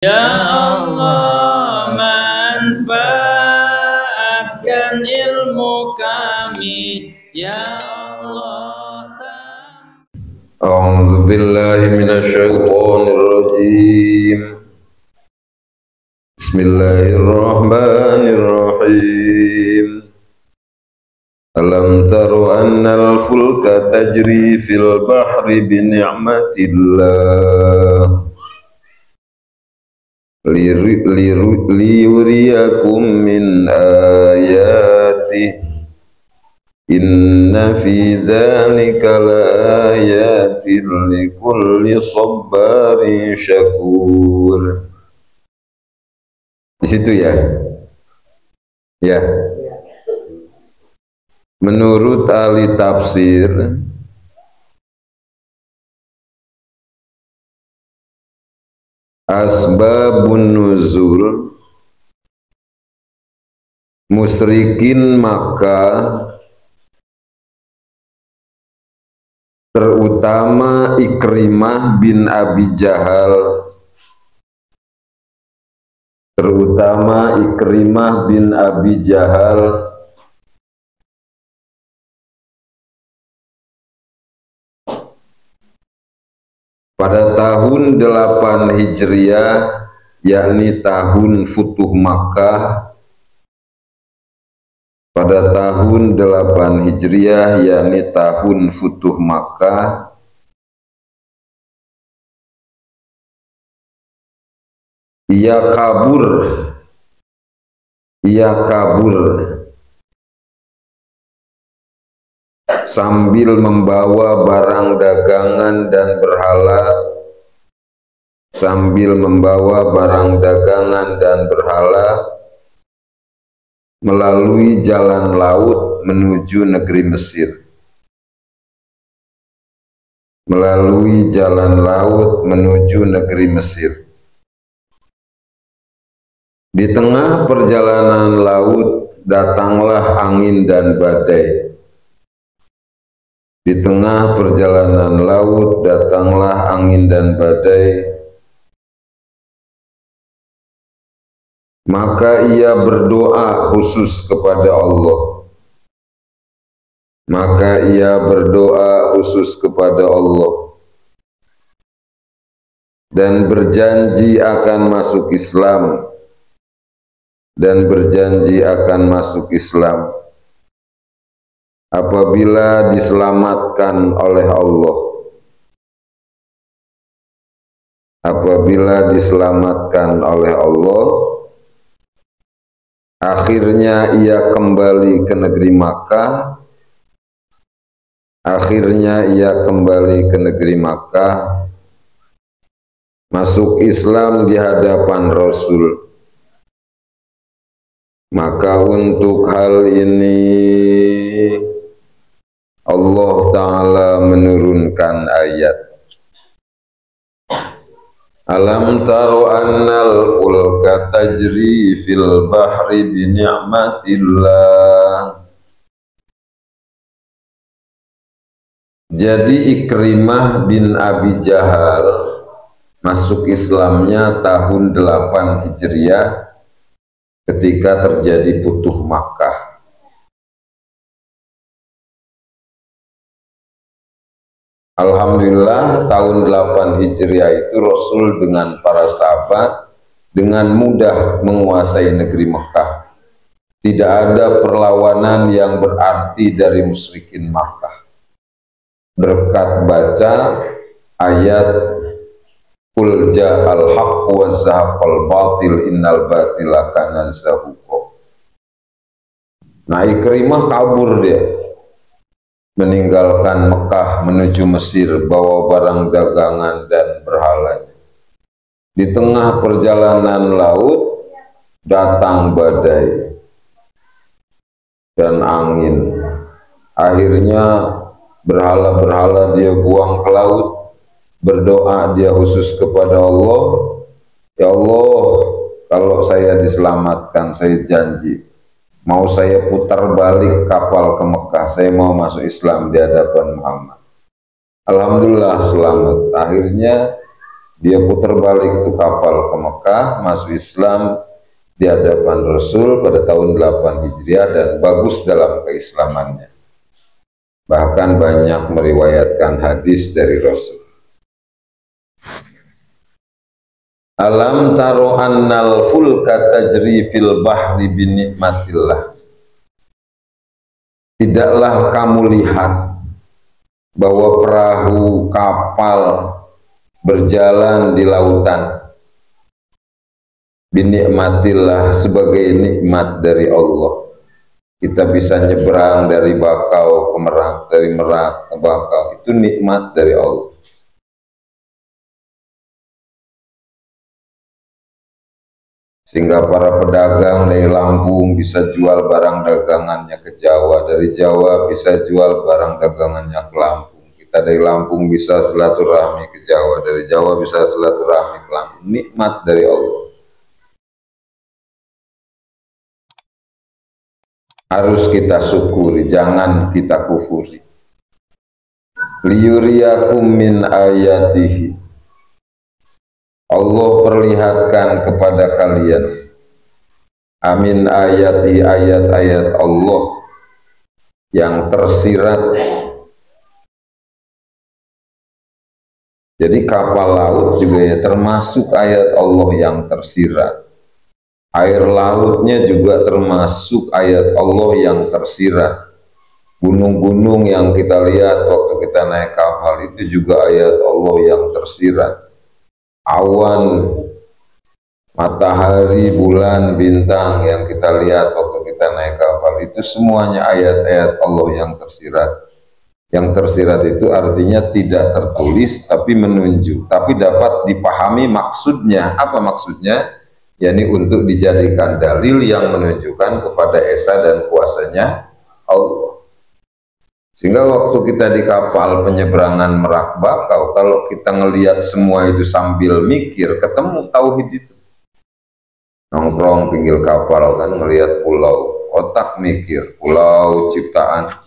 Ya Allah, manfaatkan ilmu kami, Ya Allah. A'udzu billahi minasyaitonir rajim. Bismillahirrahmanirrahim. Alam taru annal fulka tajri fil bahri bi ni'matillah liyuriyakum min ayatih inna fi dzalika laayatin likulli sabbarin syakur. Di situ ya. Ya. Menurut ahli tafsir, asbabun nuzul musyrikin Makkah, terutama Ikrimah bin Abi Jahal, pada tahun 8 Hijriah, yakni tahun Futuh Makkah. Pada tahun 8 Hijriah, yakni tahun Futuh Makkah, ia kabur sambil membawa barang dagangan dan berhala, melalui jalan laut menuju negeri Mesir. Di tengah perjalanan laut datanglah angin dan badai. Maka ia berdoa khusus kepada Allah. Dan berjanji akan masuk Islam apabila diselamatkan oleh Allah. Akhirnya ia kembali ke negeri Makkah, masuk Islam di hadapan Rasul. Maka untuk hal ini Allah Ta'ala menurunkan ayat, Alam taru annal fulka tajri fil bahri bi ni'matillah. Jadi Ikrimah bin Abi Jahal masuk Islamnya tahun 8 Hijriah ketika terjadi Futuh Makkah. Alhamdulillah tahun 8 Hijriah itu Rasul dengan para sahabat dengan mudah menguasai negeri Makkah. Tidak ada perlawanan yang berarti dari musyrikin Makkah. Berkat baca ayat Qul ja'al haqqu wa zahaqal batil innal batila kana zahuqa. Nah, Ikrimah kabur dia, meninggalkan Mekah menuju Mesir, bawa barang dagangan dan berhalanya. Di tengah perjalanan laut datang badai dan angin. Akhirnya berhala-berhala dia buang ke laut, berdoa dia khusus kepada Allah, Ya Allah, kalau saya diselamatkan, saya janji mau saya putar balik kapal ke Mekah, saya mau masuk Islam di hadapan Muhammad. Alhamdulillah selamat. Akhirnya Dia putar balik tuh kapal ke Mekah, masuk Islam di hadapan Rasul pada tahun 8 Hijriah dan bagus dalam keislamannya. Bahkan banyak meriwayatkan hadis dari Rasul. Alam taro annal fulka tajri fil bahri binikmatillah. Tidaklah kamu lihat bahwa perahu kapal berjalan di lautan binikmatillah, sebagai nikmat dari Allah. Kita bisa nyebrang dari Bakau ke Merak, dari Merak ke Bakau, itu nikmat dari Allah. Sehingga para pedagang dari Lampung bisa jual barang dagangannya ke Jawa, dari Jawa bisa jual barang dagangannya ke Lampung. Kita dari Lampung bisa silaturahmi ke Jawa, dari Jawa bisa silaturahmi ke Lampung. Nikmat dari Allah. Harus kita syukuri, jangan kita kufuri. Liyuriyakum min ayatihi. Allah perlihatkan kepada kalian amin ayati, ayat-ayat Allah yang tersirat. Jadi kapal laut juga ya termasuk ayat Allah yang tersirat. Air lautnya juga termasuk ayat Allah yang tersirat. Gunung-gunung yang kita lihat waktu kita naik kapal itu juga ayat Allah yang tersirat. Awan, matahari, bulan, bintang yang kita lihat waktu kita naik kapal itu semuanya ayat-ayat Allah yang tersirat. Yang tersirat itu artinya tidak tertulis tapi menunjuk, tapi dapat dipahami maksudnya. Apa maksudnya? yakni untuk dijadikan dalil yang menunjukkan kepada esa dan kuasanya Allah. Sehingga waktu kita di kapal penyeberangan Merak Bakau, kalau kita ngelihat semua itu sambil mikir, ketemu tauhid itu. Nongkrong pinggir kapal kan, ngelihat pulau, otak mikir, pulau ciptaan.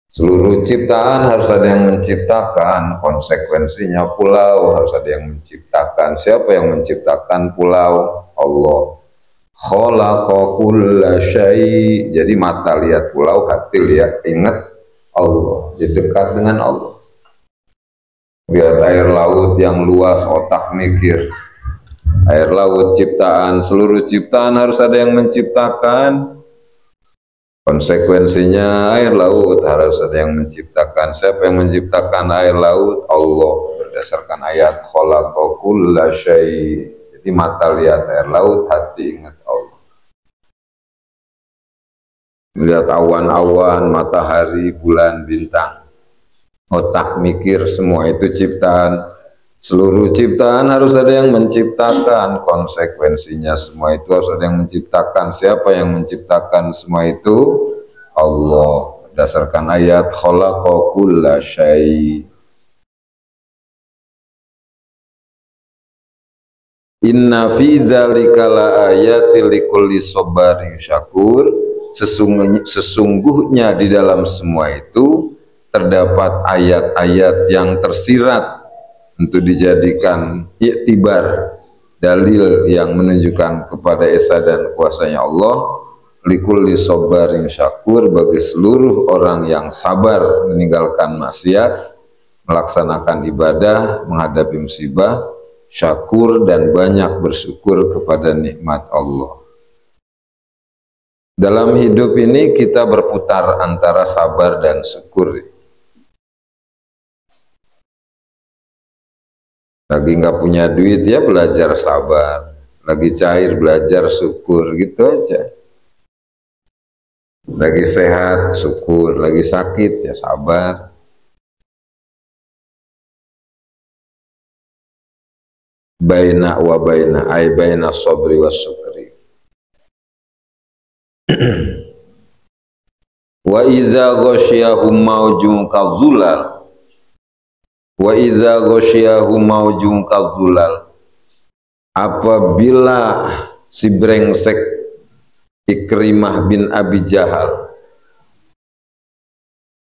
Seluruh ciptaan harus ada yang menciptakan, konsekuensinya pulau harus ada yang menciptakan. Siapa yang menciptakan pulau? Allah. Khalaqa kulla syai'. Jadi mata lihat pulau, hati lihat ingat Allah. Jadi dekat dengan Allah. Lihat air laut yang luas, otak mikir. Air laut ciptaan, seluruh ciptaan harus ada yang menciptakan. Konsekuensinya air laut harus ada yang menciptakan. Siapa yang menciptakan air laut? Allah, berdasarkan ayat khalaqa kulla syai'. Jadi mata lihat air laut, hati ingat Allah. Melihat awan-awan, matahari, bulan, bintang, otak mikir, semua itu ciptaan. Seluruh ciptaan harus ada yang menciptakan, konsekuensinya semua itu harus ada yang menciptakan. Siapa yang menciptakan semua itu? Allah, berdasarkan ayat khalaqa kulla syai'. Inna fi dzalika la ayatil likulli sabarin syakur. Sesungguhnya di dalam semua itu terdapat ayat-ayat yang tersirat untuk dijadikan iktibar, dalil yang menunjukkan kepada esa dan kuasanya Allah. Likulli sabarin syakur, bagi seluruh orang yang sabar meninggalkan maksiat, melaksanakan ibadah, menghadapi musibah, syakur dan banyak bersyukur kepada nikmat Allah. Dalam hidup ini kita berputar antara sabar dan syukur. Lagi nggak punya duit ya belajar sabar, lagi cair belajar syukur, gitu aja. Lagi sehat syukur, lagi sakit ya sabar. Baina wa baina, ay baina sabri wa syukri. Wa iza ghasyahum maujum kadzulal, wa idza ghasyahum maujum kadzulal, apabila si brengsek Ikrimah bin Abi Jahal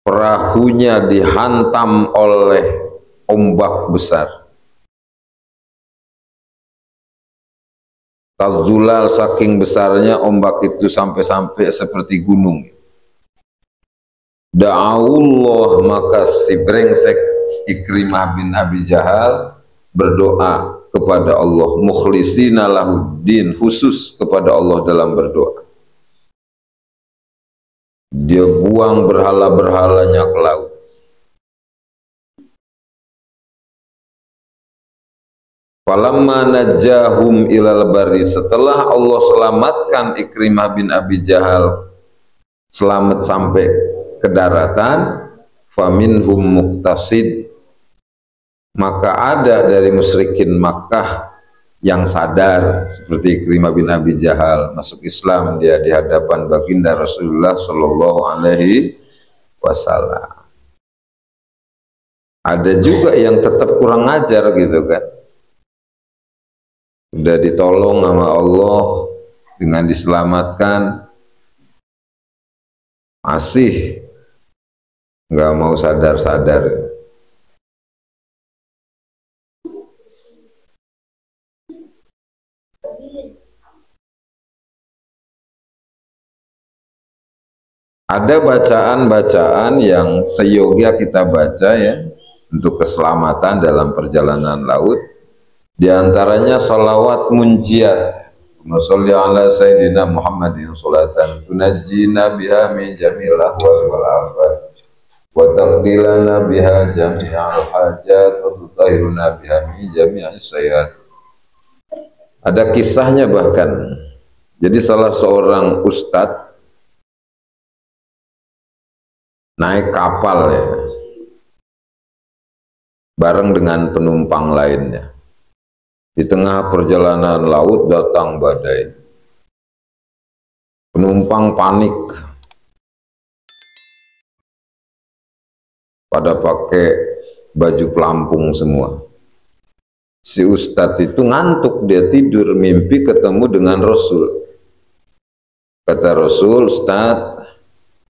perahunya dihantam oleh ombak besar, Kadzulal, saking besarnya ombak itu sampai-sampai seperti gunung. Da'awullah, maka si brengsek Ikrimah bin Abi Jahal berdoa kepada Allah, mukhlisina lahuddin, khusus kepada Allah dalam berdoa. Dia buang berhala-berhalanya ke laut. Falamma najahum ilal bari, setelah Allah selamatkan Ikrimah bin Abi Jahal selamat sampai ke daratan, faminhum muqtasid, maka ada dari musyrikin Makkah yang sadar seperti Ikrimah bin Abi Jahal, masuk Islam dia di hadapan baginda Rasulullah Shallallahu Alaihi Wasallam. Ada juga yang tetap kurang ajar gitu kan. Udah ditolong sama Allah dengan diselamatkan, masih nggak mau sadar-sadar. Ada bacaan-bacaan yang seyogia kita baca ya untuk keselamatan dalam perjalanan laut. Di antaranya salawat munjiat. Sholli ala sayyidina Muhammadin sholatan tunajjina biha min jamil ahwal wal afat wa taqdilana biha jami'al hajat wa tutahhiruna biha min jami'is sayyiat. Ada kisahnya bahkan. Jadi salah seorang ustadz naik kapal ya, bareng dengan penumpang lainnya. Di tengah perjalanan laut datang badai. Penumpang panik. Pada pakai baju pelampung semua. Si ustadz itu ngantuk, dia tidur, mimpi ketemu dengan Rasul. Kata Rasul, Ustadz,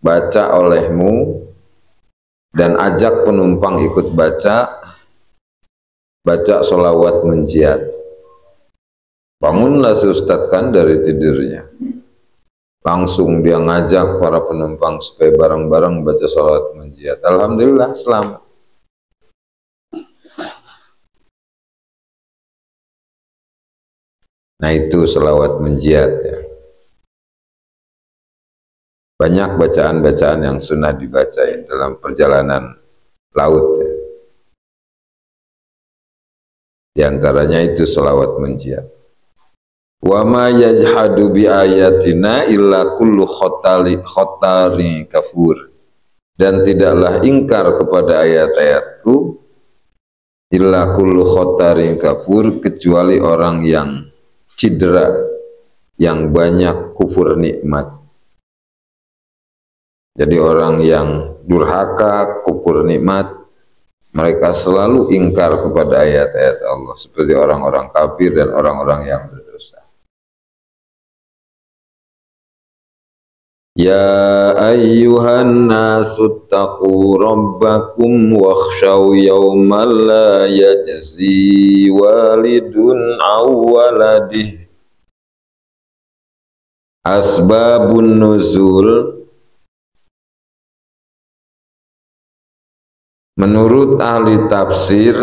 baca olehmu dan ajak penumpang ikut baca sholawat munjiat. Bangunlah si ustadz kan dari tidurnya, langsung dia ngajak para penumpang supaya bareng-bareng baca sholawat munjiat. Alhamdulillah selamat. Nah itu sholawat munjiat ya. Banyak bacaan-bacaan yang sunnah dibacain dalam perjalanan laut ya. Di antaranya itu sholawat munjiat. Wa ma yajhadu bi ayatina illa kullu khotari kafur, dan tidaklah ingkar kepada ayat-ayatku illa kullu khotari kafur, kecuali orang yang cidera, yang banyak kufur nikmat. Jadi orang yang durhaka, kufur nikmat, mereka selalu ingkar kepada ayat-ayat Allah, seperti orang-orang kafir dan orang-orang yang berdosa. Ya ayyuhan nasu taqu rabbakum wakhshaw yawman la yajzi walidun aw waladih. Asbabun nuzul. Menurut ahli tafsir,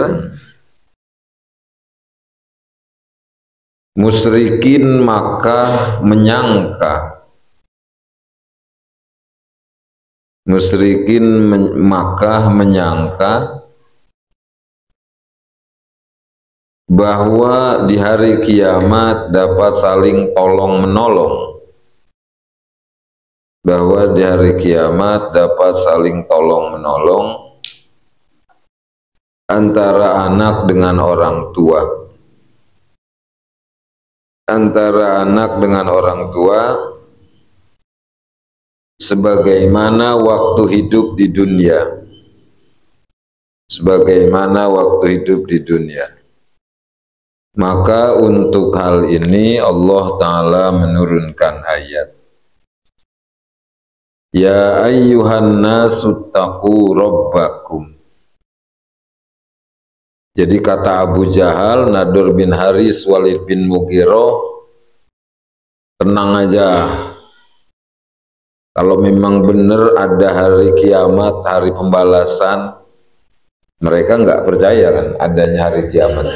musyrikin Makkah menyangka bahwa di hari kiamat dapat saling tolong menolong, antara anak dengan orang tua, sebagaimana waktu hidup di dunia. Maka untuk hal ini Allah Ta'ala menurunkan ayat, Ya ayyuhan nasu taqu rabbakum. Jadi kata Abu Jahal, Nadur bin Haris, Walid bin Mughirah tenang aja. Kalau memang benar ada hari kiamat, hari pembalasan, mereka nggak percaya kan adanya hari kiamat.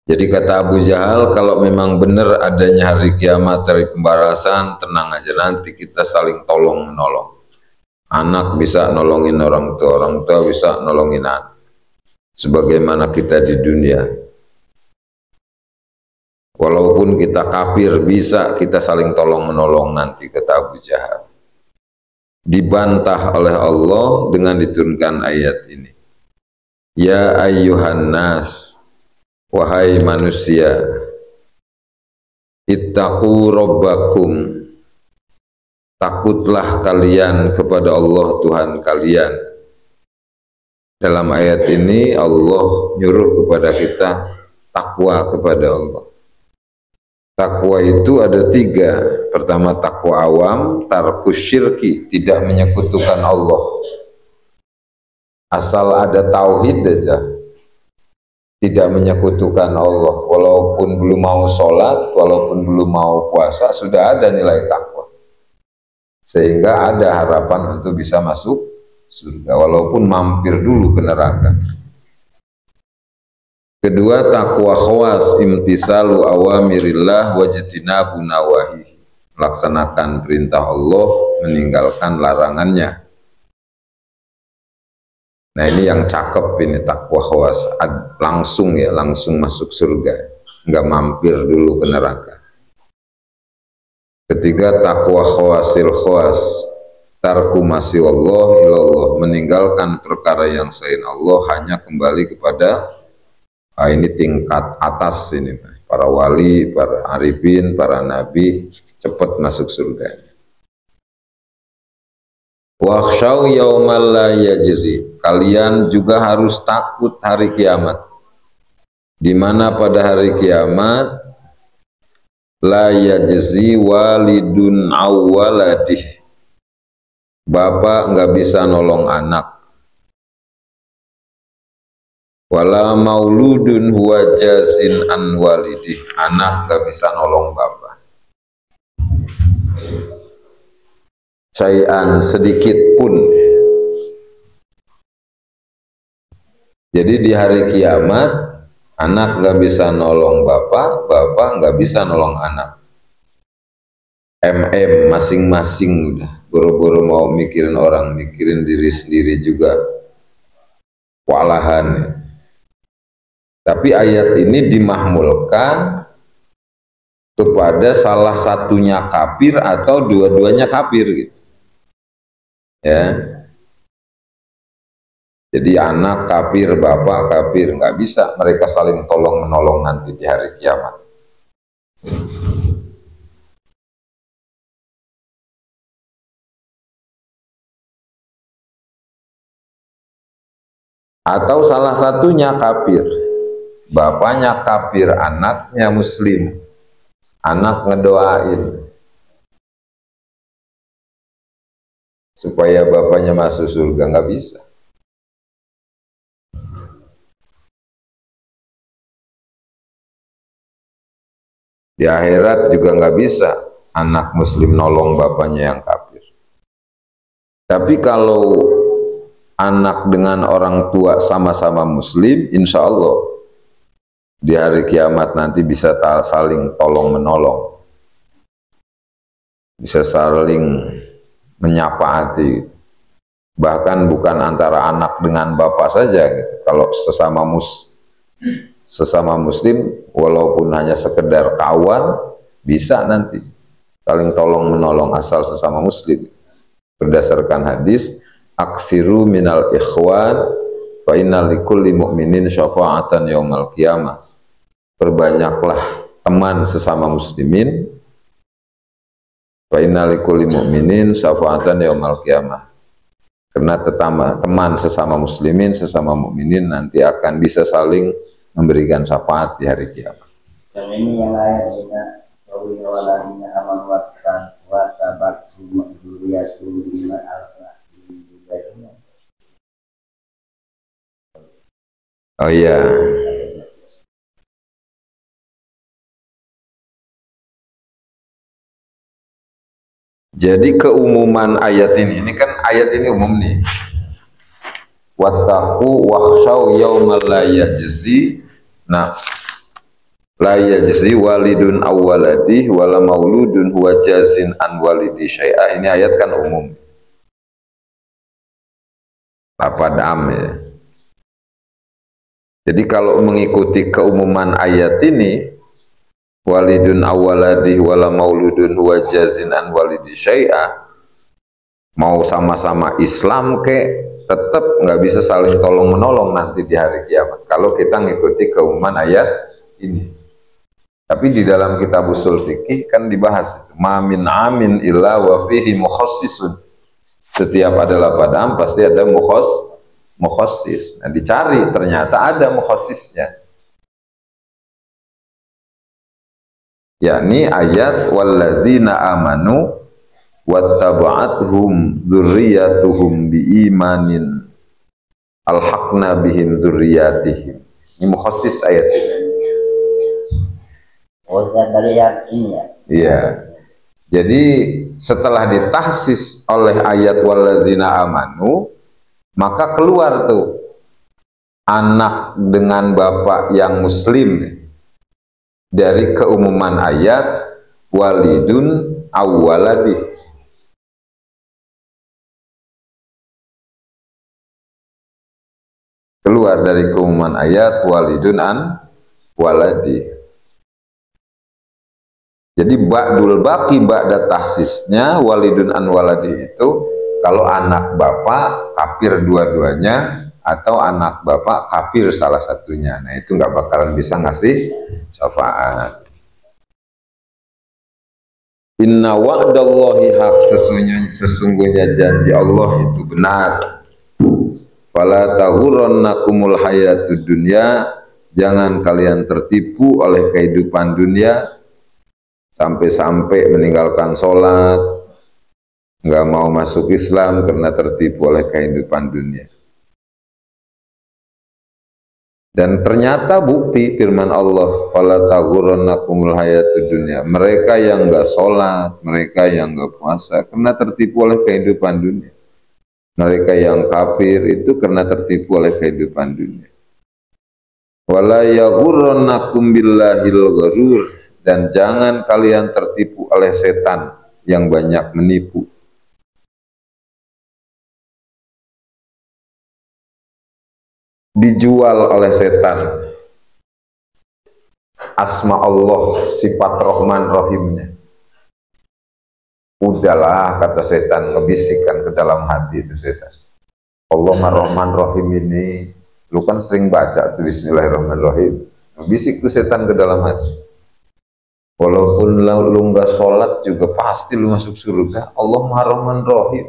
Jadi kata Abu Jahal, kalau memang benar adanya hari kiamat, hari pembalasan, tenang aja, nanti kita saling tolong menolong. Anak bisa nolongin orang tua bisa nolongin anak. Sebagaimana kita di dunia. Walaupun kita kafir, bisa kita saling tolong menolong nanti, kata Abu Jahal. Dibantah oleh Allah dengan diturunkan ayat ini. Ya ayyuhan nas, wahai manusia, ittaqu rabbakum, takutlah kalian kepada Allah Tuhan kalian. Dalam ayat ini Allah nyuruh kepada kita takwa kepada Allah. Takwa itu ada 3. Pertama takwa awam, tarkus syirki, tidak menyekutukan Allah. Asal ada tauhid aja, tidak menyekutukan Allah. Walaupun belum mau sholat, walaupun belum mau puasa, sudah ada nilai takwa. Sehingga ada harapan untuk bisa masuk surga, walaupun mampir dulu ke neraka. Kedua, takwa khawas, imtisalu awamirillah wajtinabu nawahi, melaksanakan perintah Allah, meninggalkan larangannya. Nah ini yang cakep, ini takwa khawas, langsung ya, langsung masuk surga, nggak mampir dulu ke neraka. Ketiga, takwa khawasil khawas, tarku masiwallah ilallah, meninggalkan perkara yang selain Allah, hanya kembali kepada ini tingkat atas, ini para wali, para arifin, para nabi, cepat masuk surga. Wakhshaw yaumal la yajzi, kalian juga harus takut hari kiamat, di mana pada hari kiamat la yajzi walidun awwaladih, bapak nggak bisa nolong anak, wala mauludun huwa jazin an walidih, anak gak bisa nolong bapak syai'an, sedikit pun. Jadi di hari kiamat anak gak bisa nolong bapak, bapak gak bisa nolong anak. Masing-masing udah buru-buru mau mikirin orang, mikirin diri sendiri juga walahan. Tapi ayat ini dimahmulkan kepada salah satunya kafir atau dua-duanya kafir gitu. Ya. Jadi anak kafir, bapak kafir, nggak bisa mereka saling tolong menolong nanti di hari kiamat. Atau salah satunya kafir, bapaknya kafir, anaknya muslim, anak ngedoain supaya bapaknya masuk surga, nggak bisa. Di akhirat juga nggak bisa anak muslim nolong bapaknya yang kafir. Tapi kalau anak dengan orang tua sama-sama muslim, insya Allah di hari kiamat nanti bisa saling tolong menolong, bisa saling menyapaati. Bahkan bukan antara anak dengan bapak saja gitu. Kalau sesama muslim, walaupun hanya sekedar kawan, bisa nanti saling tolong menolong asal sesama muslim. Berdasarkan hadis, aksiru minal ikhwan fa inna likulli mu'minin syafa'atan yaumal qiyamah. Perbanyaklah teman sesama muslimin, fa inna likulli mu'minin syafa'atan yaumal qiyamah. Karena teman sesama muslimin, sesama mukminin nanti akan bisa saling memberikan syafaat di hari kiamat. Yang ini yang ayatnya waladina aman watan watabat dzurriyyatu bima oh iya, Jadi keumuman ayat ini kan ayat ini umum nih. Wattaqu wakhshaw yaumal la yajzi. Nah, la yajzi walidun aw waladih wala mauludun huwa jazin an walidi syai'a. Ini ayat kan umum. Lapad am ya. Jadi kalau mengikuti keumuman ayat ini, walidun aw waladih wala mauludun huwa jazin an walidi syai'a, mau sama-sama Islam tetap nggak bisa saling tolong menolong nanti di hari kiamat kalau kita ngikuti keumuman ayat ini. Tapi di dalam kitab usul fikih kan dibahas itu, ma min amin illa wa fihi mukhassisun. Setiap ada lapad am pasti ada mukhassis. Nah, dicari ternyata ada mukhassisnya. Yakni ayat walladzina amanu wattaba'athum dzurriyyatuhum biimanin alhaqna bihim dzurriyyatihim. Ini mukhassis ayat ini. Oh, dari yang ini ya. Iya. Jadi setelah ditahsis oleh ayat walladzina amanu, maka keluar tuh anak dengan bapak yang muslim dari keumuman ayat walidun awwaladih. Keluar dari keumuman ayat walidun an waladi. Jadi ba'dul baqi ba'da tahsisnya walidun an waladi itu kalau anak bapak kafir dua-duanya atau anak bapak kafir salah satunya. Nah, itu nggak bakalan bisa ngasih syafaat. Inna wa'dallahi haq, sesungguhnya janji Allah itu benar. Fala taghurrannakumul hayatud dunya, jangan kalian tertipu oleh kehidupan dunia sampai-sampai meninggalkan sholat, nggak mau masuk Islam karena tertipu oleh kehidupan dunia. Dan ternyata bukti firman Allah, fala taghurrannakumul hayatud dunya, mereka yang nggak sholat, mereka yang nggak puasa karena tertipu oleh kehidupan dunia. Mereka yang kafir itu karena tertipu oleh kehidupan dunia. Wala yaghurrannakum billahil gharur, dan jangan kalian tertipu oleh setan yang banyak menipu. Dijual oleh setan asma Allah, sifat Rahman Rahimnya. Udahlah, kata setan, ngebisikkan ke dalam hati itu setan. Allah Rahman Rahim ini, lu kan sering baca tuh Bismillahirrahmanirrahim. Ngebisik tuh setan ke dalam hati. Walaupun lu nggak sholat juga pasti lu masuk surga. Allah Rahman Rahim.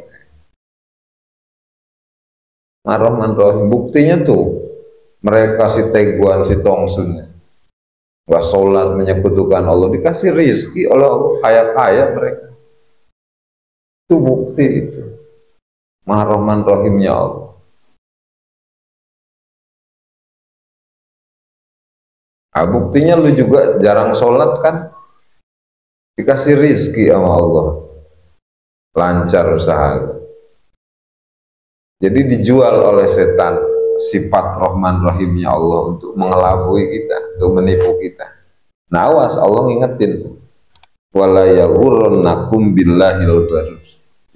Rahman Rahim. Buktinya tuh mereka si Teguan, si Tongsun, nggak sholat, menyekutukan Allah, dikasih rizki oleh Allah, kaya-kaya mereka. Itu bukti itu Rahman Rahimnya Allah. Nah, buktinya lu juga jarang sholat kan, dikasih rizki sama Allah, lancar usaha. Jadi dijual oleh setan sifat Rahman Rahimnya Allah untuk mengelabui kita, untuk menipu kita. Nah, awas, Allah ngingetin, wala yaghurrannakum billahil gharur,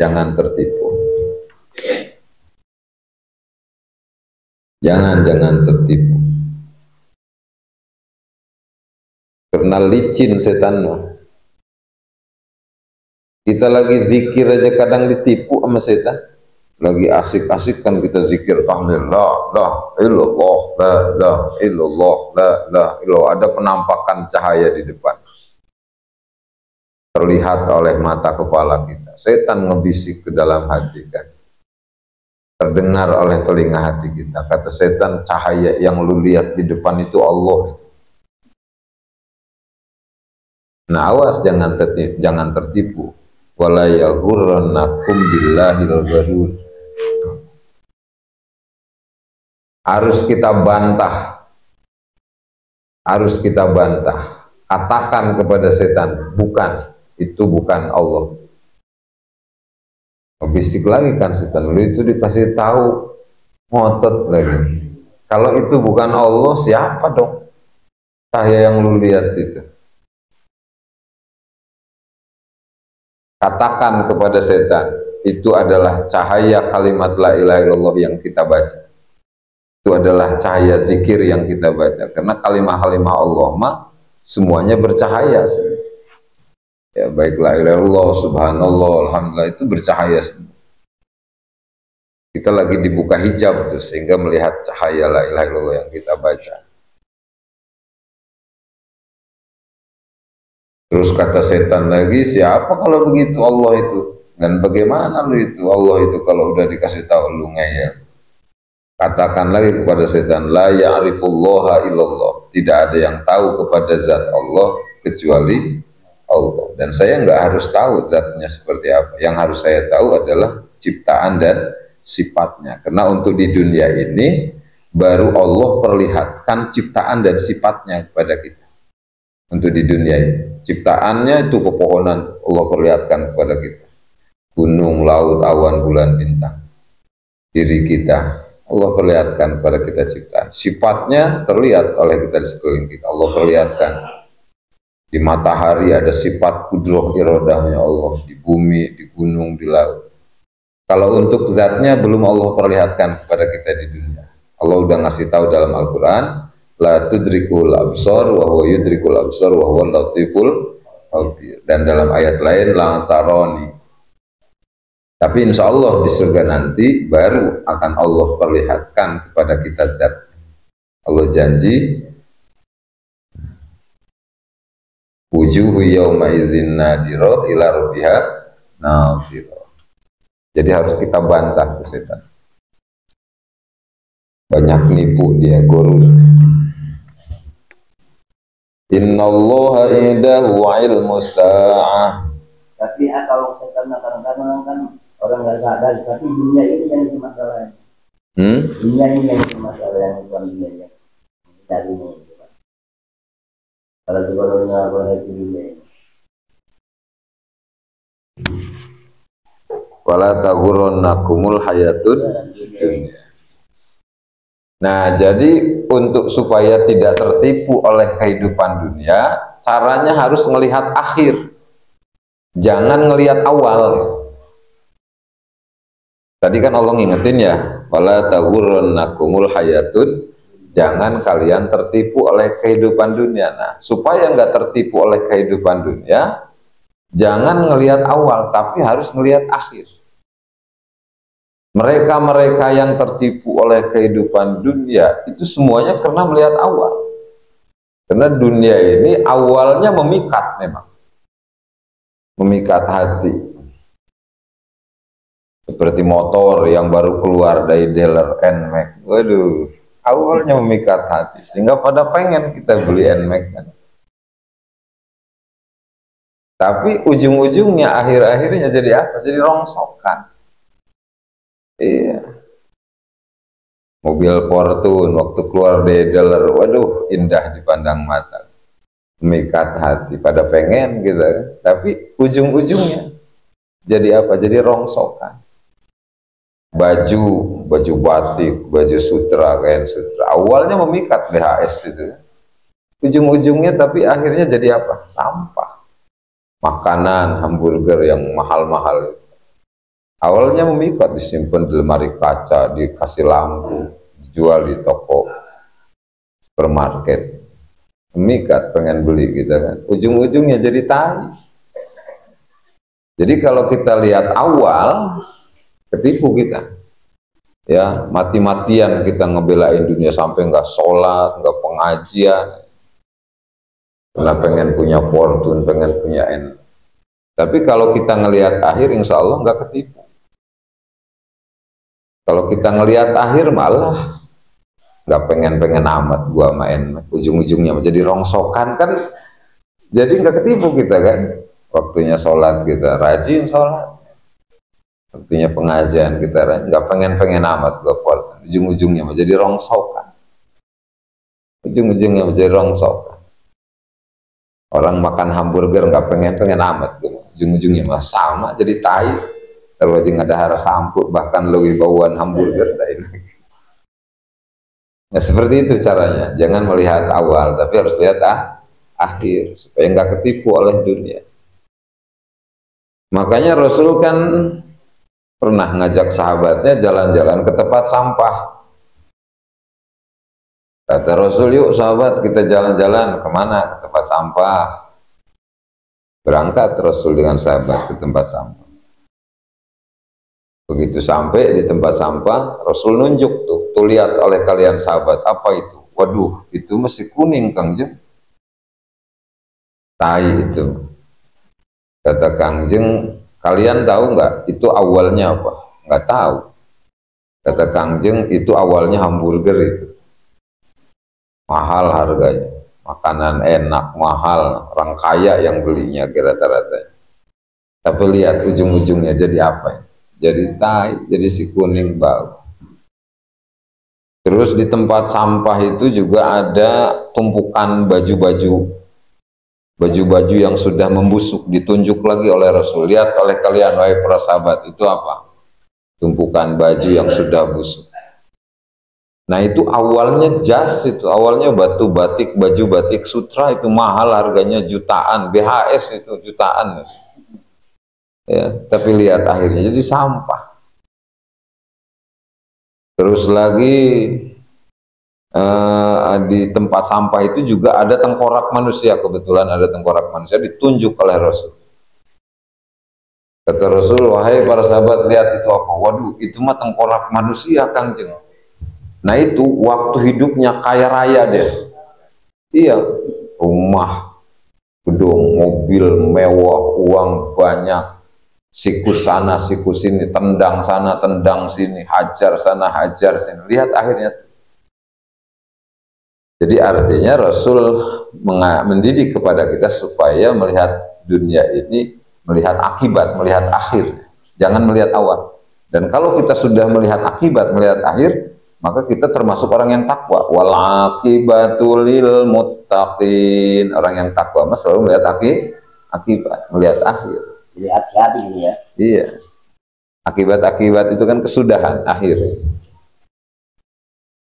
jangan tertipu. Jangan tertipu. Karena licin setan. Kita lagi zikir aja kadang ditipu sama setan. Lagi asik-asik kan kita zikir tahlil, la illallah, la illallah, la illallah. Ada penampakan cahaya di depan, terlihat oleh mata kepala kita. Setan ngebisik ke dalam hati kan, terdengar oleh telinga hati kita. Kata setan, cahaya yang lu lihat di depan itu Allah. Nah, awas, jangan tertipu. Wala yaghurrannakum billahil gharur. Harus kita bantah. Katakan kepada setan, bukan, itu bukan Allah. Bisik lagi kan setan, lu itu dikasih tahu ngotot lagi. Kalau itu bukan Allah, siapa dong cahaya yang lu lihat itu? Katakan kepada setan, itu adalah cahaya kalimat la ilaha illallah yang kita baca. Itu adalah cahaya zikir yang kita baca. Karena kalimah-kalimah Allah mah semuanya bercahaya. Ya, baik la ilaha illallah, subhanallah, alhamdulillah, itu bercahaya semua. Kita lagi dibuka hijab tuh, sehingga melihat cahaya la ilaha illallah yang kita baca. Terus kata setan lagi, siapa kalau begitu Allah itu? Dan bagaimana lu itu Allah itu kalau udah dikasih tahu lu ngeyel? Katakan lagi kepada setan, la ya'rifullaha illallah. Tidak ada yang tahu kepada zat Allah kecuali Allah. Dan saya nggak harus tahu zatnya seperti apa. Yang harus saya tahu adalah ciptaan dan sifatnya. Karena untuk di dunia ini baru Allah perlihatkan ciptaan dan sifatnya kepada kita. Untuk di dunia ini, ciptaannya itu pepohonan Allah perlihatkan kepada kita. Gunung, laut, awan, bulan, bintang. Diri kita Allah perlihatkan kepada kita ciptaan. Sifatnya terlihat oleh kita di sekeliling kita. Allah perlihatkan. Di matahari ada sifat kudroh irodahnya Allah, di bumi, di gunung, di laut. Kalau untuk zatnya belum Allah perlihatkan kepada kita di dunia. Allah udah ngasih tahu dalam Al-Quran, la tudrikul absar wa huwa yudrikul absar wa huwa latiful khabir. Dan dalam ayat lain, la taroni. Tapi insya Allah di surga nanti baru akan Allah perlihatkan kepada kita zat. Allah janji, wujuhu yawma idzin nadira ila rabbiha nadira. Jadi harus kita bantah ke setan. Banyak nipu dia, gurur. Innallaha indahu ilmu sa'ah. Tapi kalau setan kadang-kadang kan orang nggak sadar, tapi dunia ini yang jadi masalah. Dunia ini yang jadi masalah, yang bukan dunia yang dari ini. Kalau sebenarnya boleh di dunia ini. Wala taghurrannakumul hayatud dunya. Nah, jadi untuk supaya tidak tertipu oleh kehidupan dunia, caranya harus melihat akhir. Jangan ngelihat awal. Tadi kan Allah ngingetin ya, wala taghurrannakumul hayatud, jangan kalian tertipu oleh kehidupan dunia. Nah, supaya nggak tertipu oleh kehidupan dunia, jangan ngelihat awal, tapi harus ngelihat akhir. Mereka-mereka yang tertipu oleh kehidupan dunia itu semuanya karena melihat awal. Karena dunia ini awalnya memikat memang. Memikat hati. Seperti motor yang baru keluar dari dealer NMAX. Waduh, awalnya memikat hati. Sehingga pada pengen kita beli NMAX kan. Tapi ujung-ujungnya, akhir-akhirnya jadi apa? Jadi rongsokan. Iya. Mobil Fortune waktu keluar dari dealer, waduh, indah dipandang mata. Memikat hati, pada pengen gitu kan. Tapi ujung-ujungnya jadi apa? Jadi rongsokan. Baju batik, baju sutra, kain sutra. Awalnya memikat BHS itu. Ujung-ujungnya tapi akhirnya jadi apa? Sampah. Makanan, hamburger yang mahal-mahal. Awalnya memikat, disimpan di lemari kaca, dikasih lampu, dijual di toko supermarket. Memikat, pengen beli gitu kan. Ujung-ujungnya jadi tai. Jadi kalau kita lihat awal, ketipu kita. Ya, mati-matian kita ngebelain dunia sampai nggak sholat, nggak pengajian. Karena pengen punya fortune, pengen punya enak. Tapi kalau kita ngelihat akhir, insya Allah nggak ketipu. Kalau kita ngelihat akhir malah nggak pengen-pengen amat gua main, ujung-ujungnya menjadi rongsokan kan, jadi nggak ketipu kita kan. Waktunya sholat kita rajin sholat, waktunya pengajian kita nggak pengen-pengen amat gua fortune, ujung-ujungnya menjadi rongsokan, ujung-ujungnya menjadi rongsokan. Orang makan hamburger nggak pengen-pengen amat, ujung-ujungnya mah sama jadi tai, terwajib ada harus samput bahkan lebih bauan hamburger ini. Ya seperti itu caranya, jangan melihat awal tapi harus lihat akhir supaya nggak ketipu oleh dunia. Makanya Rasul kan pernah ngajak sahabatnya jalan-jalan ke tempat sampah. Kata Rasul, yuk sahabat kita jalan-jalan kemana? Ke tempat sampah. Berangkat Rasul dengan sahabat ke tempat sampah. Begitu sampai di tempat sampah, Rasul nunjuk tuh lihat oleh kalian sahabat, apa itu? Waduh, itu masih kuning Kangjeng. Tai itu. Kata Kangjeng, kalian tahu nggak itu awalnya apa? Nggak tahu. Kata Kangjeng, itu awalnya hamburger itu. Mahal harganya. Makanan enak, mahal. Orang kaya yang belinya rata-rata. Tapi lihat ujung-ujungnya jadi apa ya? Jadi tai, jadi si kuning bau. Terus di tempat sampah itu juga ada tumpukan baju-baju yang sudah membusuk, ditunjuk lagi oleh Rasul. Lihat oleh kalian, wahai para sahabat, itu apa? Tumpukan baju yang sudah busuk. Nah itu awalnya jas, itu awalnya batu batik, baju batik sutra itu mahal harganya jutaan, BHS itu jutaan. Ya, tapi lihat akhirnya jadi sampah. Terus lagi di tempat sampah itu juga ada tengkorak manusia, kebetulan ada tengkorak manusia ditunjuk oleh Rasul. Kata Rasul, wahai para sahabat, lihat itu apa? Waduh, itu mah tengkorak manusia Kangjeng. Nah itu waktu hidupnya kaya raya deh. Iya, rumah, gedung, mobil mewah, uang banyak. Sikus sana, sikus sini, tendang sana, tendang sini, hajar sana, hajar sini. Lihat akhirnya. Jadi artinya Rasul mendidik kepada kita supaya melihat dunia ini, melihat akibat, melihat akhir. Jangan melihat awal. Dan kalau kita sudah melihat akibat, melihat akhir, maka kita termasuk orang yang takwa. Wal aqibatu lil muttaqin. Orang yang takwa mas selalu melihat akibat, melihat akhir. Jadi hati-hati gitu ya. Iya. Akibat-akibat itu kan kesudahan, akhir.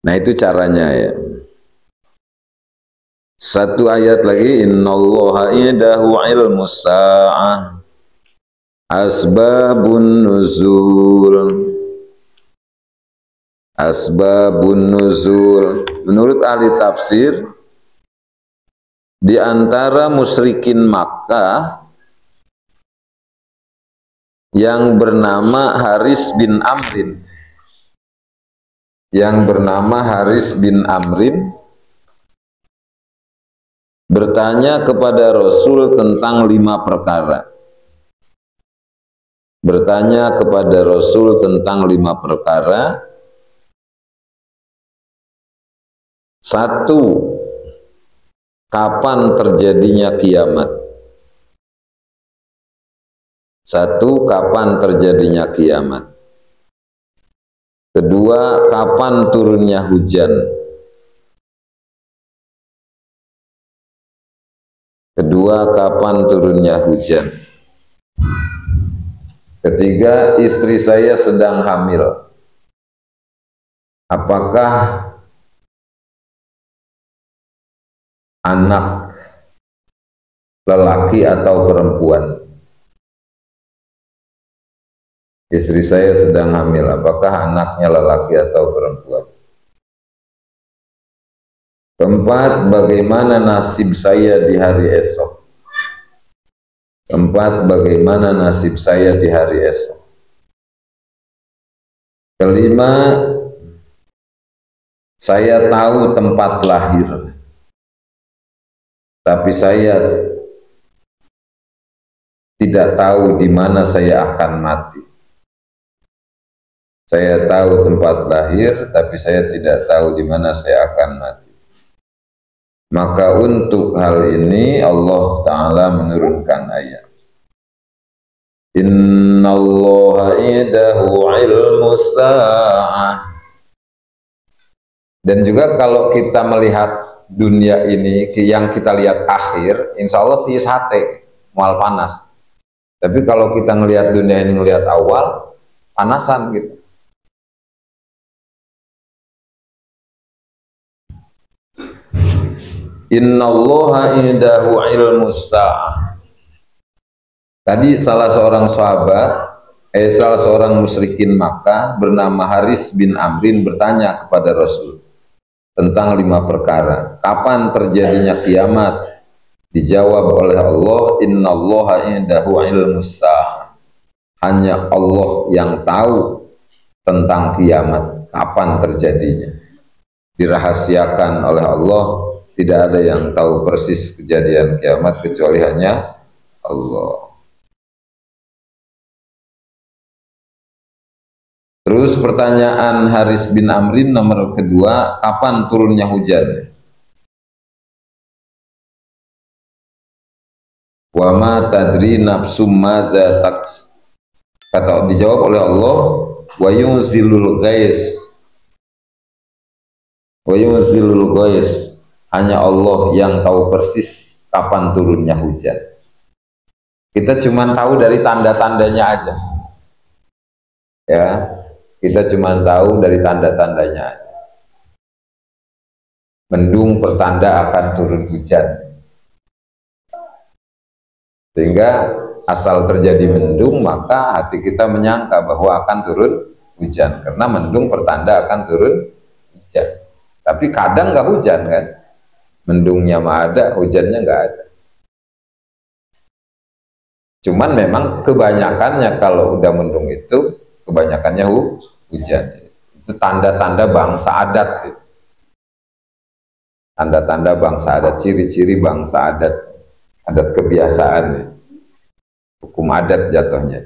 Nah itu caranya ya. Satu ayat lagi, innallaha indahu ilmus sa'ah asbabun nuzul. Asbabun nuzul. Menurut ahli tafsir, di antara musyrikin Makkah yang bernama Haris bin Amrin, bertanya kepada Rasul tentang 5 perkara. Satu, kapan terjadinya kiamat? Kedua, kapan turunnya hujan? Ketiga, istri saya sedang hamil. Apakah anak lelaki atau perempuan? Istri saya sedang hamil, apakah anaknya lelaki atau perempuan? Keempat, bagaimana nasib saya di hari esok? Kelima, saya tahu tempat lahir, tapi saya tidak tahu di mana saya akan mati. Saya tahu tempat lahir, tapi saya tidak tahu di mana saya akan mati. Maka untuk hal ini Allah Ta'ala menurunkan ayat. Innallaha indahu ilmus sa'ah. Dan juga kalau kita melihat dunia ini, yang kita lihat akhir, insya Allah tiis hati, mual panas. Tapi kalau kita ngelihat dunia ini ngelihat awal, panasan gitu. Innallaha indahu ilmus sa'ah. Tadi salah seorang musyrikin Makkah bernama Haris bin Amrin bertanya kepada Rasul tentang 5 perkara. Kapan terjadinya kiamat? Dijawab oleh Allah, innallaha indahu ilmus sa'ah. Hanya Allah yang tahu tentang kiamat, kapan terjadinya. Dirahasiakan oleh Allah, tidak ada yang tahu persis kejadian kiamat kecuali hanya Allah. Terus pertanyaan Haris bin Amrin nomor kedua, kapan turunnya hujan? Wa ma tadri nafsum madza taks. Kata dijawab oleh Allah, wa yunzilul ghais. Wa yunzilul ghais. Hanya Allah yang tahu persis kapan turunnya hujan. Kita cuma tahu dari tanda-tandanya aja. Ya, kita cuma tahu dari tanda-tandanya aja. Mendung pertanda akan turun hujan. Sehingga asal terjadi mendung, maka hati kita menyangka bahwa akan turun hujan. Karena mendung pertanda akan turun hujan. Tapi kadang nggak hujan kan? Mendungnya mah ada, hujannya nggak ada. Cuman memang kebanyakannya kalau udah mendung itu, kebanyakannya hujan. Itu tanda-tanda bangsa adat. Tanda-tanda bangsa adat, ciri-ciri bangsa adat. Adat kebiasaan, hukum adat jatuhnya.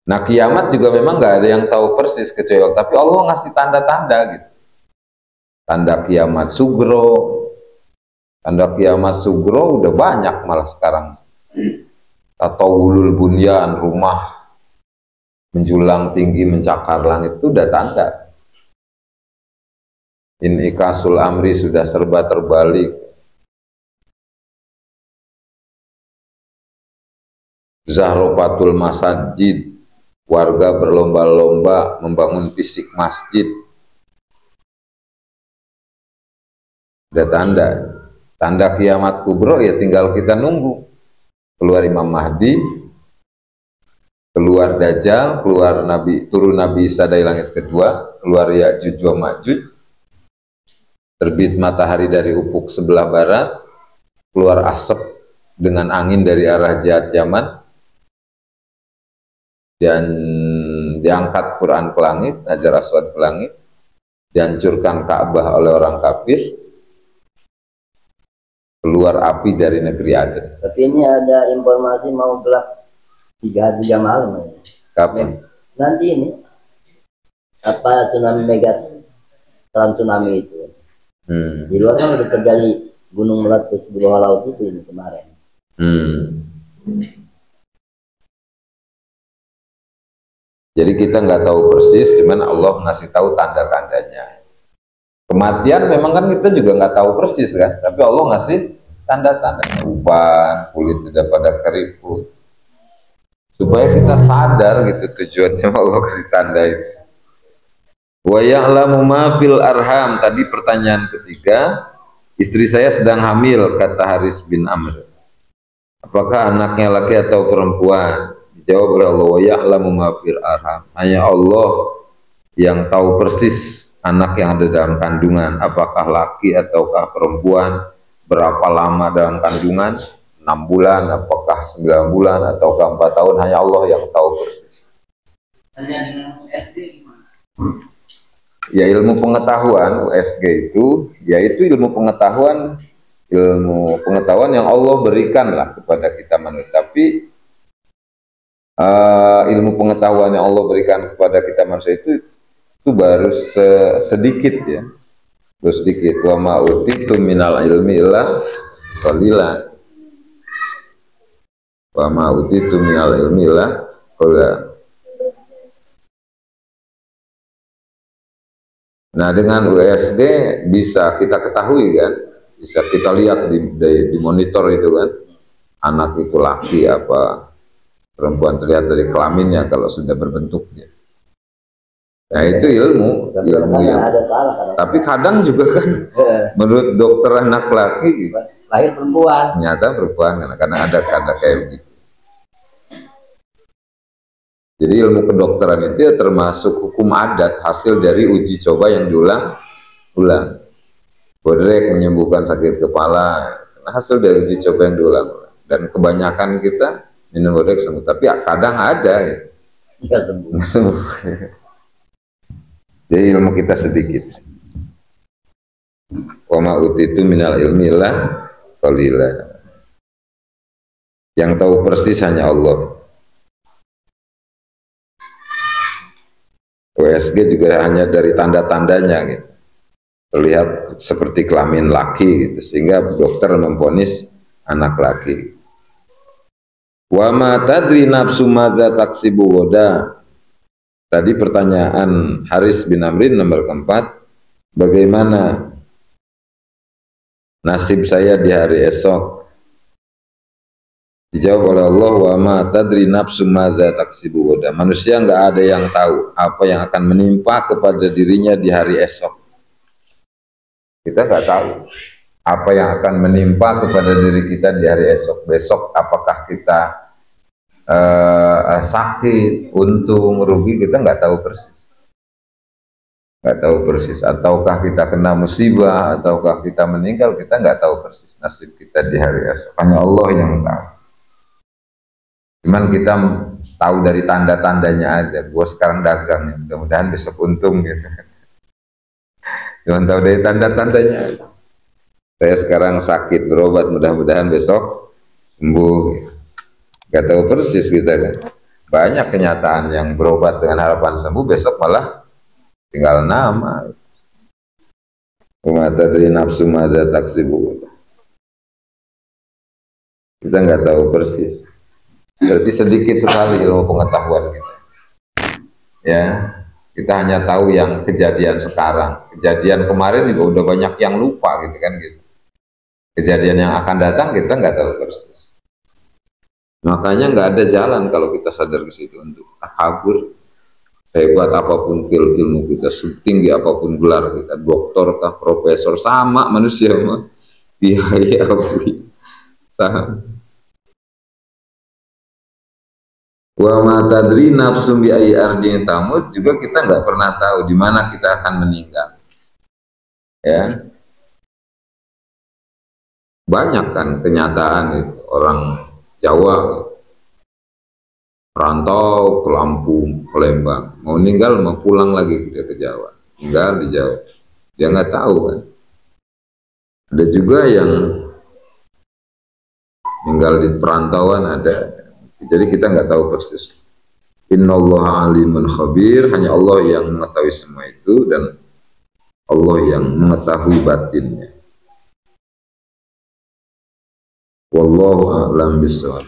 Nah kiamat juga memang nggak ada yang tahu persis kecuali, tapi Allah ngasih tanda-tanda gitu. Tanda kiamat sugro, tanda kiamat sugro udah banyak malah sekarang. Tatawulul bunyan, rumah menjulang tinggi mencakar langit itu udah tanda. Inikasul amri sudah serba terbalik. Zahrofatul masajid, warga berlomba-lomba membangun fisik masjid. Ada tanda kiamat kubro, ya tinggal kita nunggu. Keluar Imam Mahdi, keluar Dajjal, keluar turun Nabi Isa dari langit kedua, keluar Ya'juj wa Ma'juj, terbit matahari dari ufuk sebelah barat, keluar asap dengan angin dari arah jihad Yaman, dan diangkat Quran ke langit, Hajar Aswad ke langit, dihancurkan Ka'bah oleh orang kafir, keluar api dari negeri Aden. Tapi ini ada informasi mau gelap 3 malam. Kapan? Nanti ini apa tsunami tsunami itu. Di luar kan udah terjadi gunung meletus di bawah laut itu ini kemarin. Jadi kita nggak tahu persis, cuman Allah ngasih tahu tanda-tandanya. Kematian memang kan kita juga nggak tahu persis kan, tapi Allah ngasih tanda-tandanya. Uban, kulit sudah pada keriput, supaya kita sadar gitu tujuannya Allah kasih tanda itu. Wa ya'lamu ma fil arham. Tadi pertanyaan ketiga, istri saya sedang hamil, kata Haris bin Amr. Apakah anaknya laki atau perempuan? Dijawab oleh Allah, wa ya'lamu ma fil arham. Hanya Allah yang tahu persis anak yang ada dalam kandungan, apakah laki ataukah perempuan, berapa lama dalam kandungan, 6 bulan, apakah 9 bulan, ataukah 4 tahun, hanya Allah yang tahu persis. Ya ilmu pengetahuan, USG itu, yaitu ilmu pengetahuan yang Allah berikan lah kepada kita manusia. Tapi ilmu pengetahuan yang Allah berikan kepada kita manusia itu baru sedikit ya, baru sedikit. Wa ma utitu minal ilmi illa qalilan. Wa ma utitu minal ilmi illa qalilan. Nah dengan USG bisa kita ketahui kan, bisa kita lihat di monitor itu kan, anak itu laki apa Perempuan terlihat dari kelaminnya kalau sudah berbentuk dia. Nah itu ilmu yang. Tapi kadang juga kan menurut dokter anak laki lahir perempuan, ternyata perempuan karena ada kayak begitu. Jadi ilmu kedokteran itu ya termasuk hukum adat hasil dari uji coba yang diulang-ulang. Bodrek menyembuhkan sakit kepala hasil dari uji coba yang diulang. Dan kebanyakan kita minum bodrek sembuh, tapi kadang ada ya. Nggak sembuh. Jadi ilmu kita sedikit. Wa ma utitu minal ilmi illa qalila. Yang tahu persis hanya Allah. USG juga hanya dari tanda-tandanya gitu. Terlihat seperti kelamin laki gitu, sehingga dokter memvonis anak laki. Wa ma tadri nafsu madza taksibu ghoda. Tadi pertanyaan Haris bin Amrin nomor keempat, bagaimana nasib saya di hari esok? Dijawab oleh Allah, wa ma tadri nafsu madza taksibu ghoda. Manusia nggak ada yang tahu apa yang akan menimpa kepada dirinya di hari esok. Kita nggak tahu apa yang akan menimpa kepada diri kita di hari esok. Besok apakah kita sakit, untung, rugi, kita nggak tahu persis. Nggak tahu persis. Ataukah kita kena musibah, ataukah kita meninggal, kita nggak tahu persis nasib kita di hari esok. Hanya Allah yang tahu. Cuman kita tahu dari tanda-tandanya aja. Gue sekarang dagang, ya. Mudah-mudahan besok untung gitu. Cuman tahu dari tanda-tandanya aja. Saya sekarang sakit, berobat, mudah-mudahan besok sembuh. Gitu. Gak tahu persis kita kan. Banyak kenyataan yang berobat dengan harapan sembuh, besok malah tinggal nama. Wa tadri nafsu madza taksibu. Kita nggak tahu persis. Berarti sedikit sekali ilmu pengetahuan kita. Ya, kita hanya tahu yang kejadian sekarang. Kejadian kemarin juga udah banyak yang lupa gitu kan gitu. Kejadian yang akan datang kita nggak tahu persis. Makanya nggak ada jalan kalau kita sadar ke situ untuk takabur. Hebat apapun ilmu kita, setinggi apapun gelar kita, doktor kah, profesor, sama manusia mah. Biaya sama. Wa ma tadri nafsum bi ayyi ardin tamut, juga kita nggak pernah tahu di mana kita akan meninggal. Ya. Banyak kan kenyataan itu orang Jawa rantau ke Lampung, ke Lembang, mau meninggal mau pulang lagi dia ke Jawa, tinggal di Jawa, dia nggak tahu kan. Ada juga yang tinggal di perantauan ada, jadi kita nggak tahu persis. Innallaha alimun khabir, hanya Allah yang mengetahui semua itu dan Allah yang mengetahui batinnya. Wallahu a'lam bishawab.